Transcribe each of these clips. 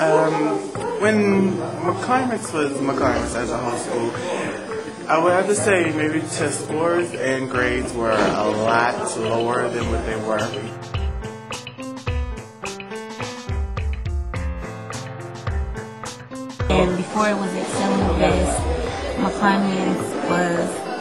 When McClymonds was McClymonds as a whole school, I would have to say maybe test scores and grades were a lot lower than what they were. And before it was Excel Best, McClymonds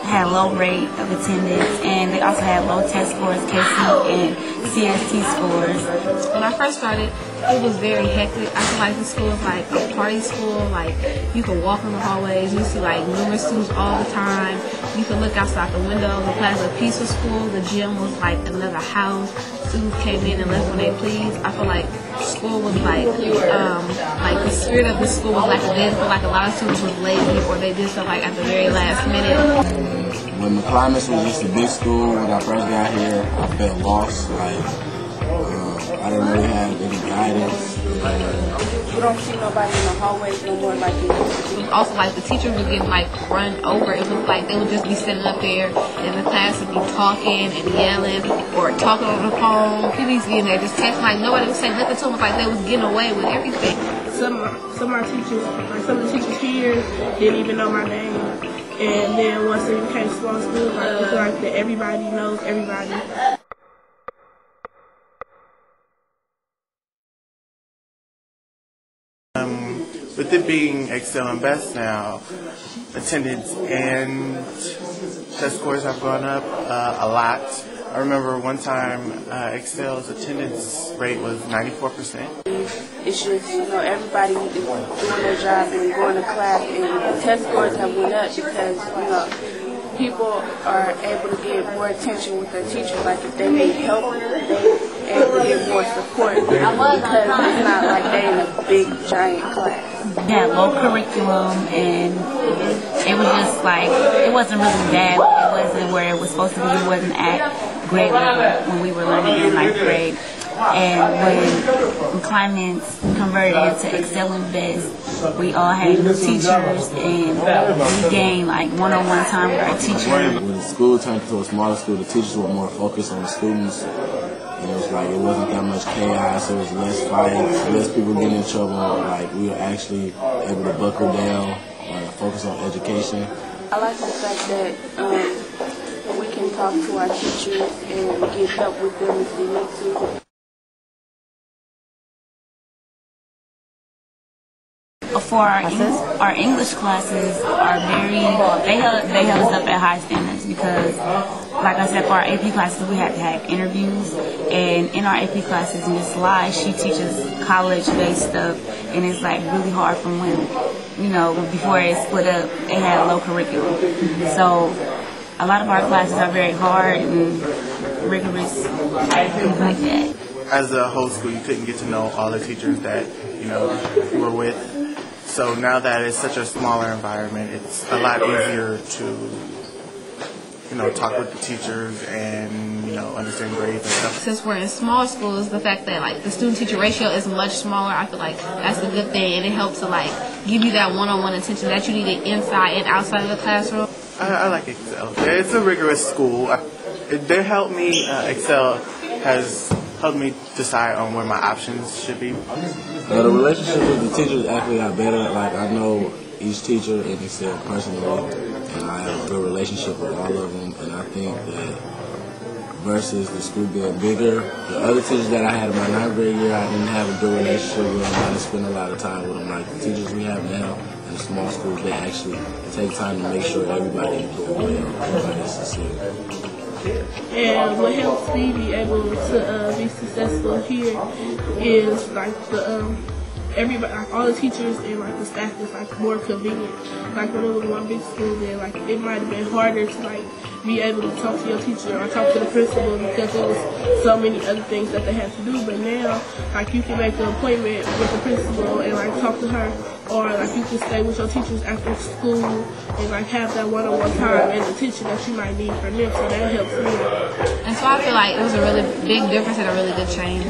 had a low rate of attendance, and they also had low test scores, KC and CST scores. When I first started, it was very hectic. I feel like the school is like a party school. Like, you could walk in the hallways, you see like numerous students all the time. You could look outside the window. The class was a peaceful school. The gym was like another house. Students came in and left when they pleased. I feel like school was like the spirit of the school was like, I didn't feel like a lot of students was lazy or they did stuff like at the very last minute. When McClymonds was just a big school, when I first got here, I felt lost. Like, I didn't really have any guidance. You don't see nobody in the hallways no more like you used to. Also, like, the teachers would get like run over. It was like they would just be sitting up there in the class and be talking and yelling or talking on the phone. People used to be in there just texting, like nobody was saying nothing to them. Like they was getting away with everything. Some of my teachers, like some of the teachers here, didn't even know my name. And then once it became small school, I feel like that everybody knows everybody. With it being Excel and Best now, attendance and test scores have gone up a lot. I remember one time Excel's attendance rate was 94%. It's just, everybody is doing their job and going to class, and the test scores have went up because, people are able to get more attention with their teachers. Like, if they need help, they able to get more support because it's not like they in a big, giant class. We had low curriculum, and it was just like, it wasn't really bad. It wasn't where it was supposed to be. It wasn't at grade level when we were learning in 9th grade. And when McClymonds converted into Excel and Best, we all had new teachers, and we gained like one-on-one time with our teachers. When the school turned into a smaller school, the teachers were more focused on the students. And it was like, it wasn't that much chaos, it was less fights, less people getting in trouble. Like, we were actually able to buckle down and focus on education. I like the fact that we can talk to our teachers and get help with them if they need to. For our English classes are they held us up at high standards because, like I said, for our AP classes we had to have interviews, and in our AP classes, Miss Lai, she teaches college-based stuff, and it's like really hard for women. Before it split up, they had low curriculum, so a lot of our classes are very hard and rigorous, things like that. As a whole school, you couldn't get to know all the teachers that you were with. So now that it's such a smaller environment, it's a lot easier to, talk with the teachers and, understand grades and stuff. Since we're in small schools, the fact that like the student-teacher ratio is much smaller, I feel like that's a good thing, and it helps to like give you that one-on-one attention that you need inside and outside of the classroom. I like Excel. It's a rigorous school. They helped me. Excel has helped me decide on where my options should be. The relationship with the teachers actually got better. Like, I know each teacher in Excel personally, and I have a good relationship with all of them. And I think that versus the school being bigger, the other teachers that I had in my 9th grade year, I didn't have a good relationship with them. I didn't spend a lot of time with them. Like, the teachers we have now in the small schools, they actually take time to make sure everybody is doing well, everybody is sincere. And what helps me be able to be successful here is like everybody, like all the teachers and like the staff is like more convenient. Like when it was one big school, then like it might have been harder to like be able to talk to your teacher or talk to the principal because there was so many other things that they had to do. But now, like, you can make an appointment with the principal and like talk to her, or like you can stay with your teachers after school and like have that one-on-one time and attention that you might need from them. So that helps me. And so I feel like it was a really big difference and a really good change.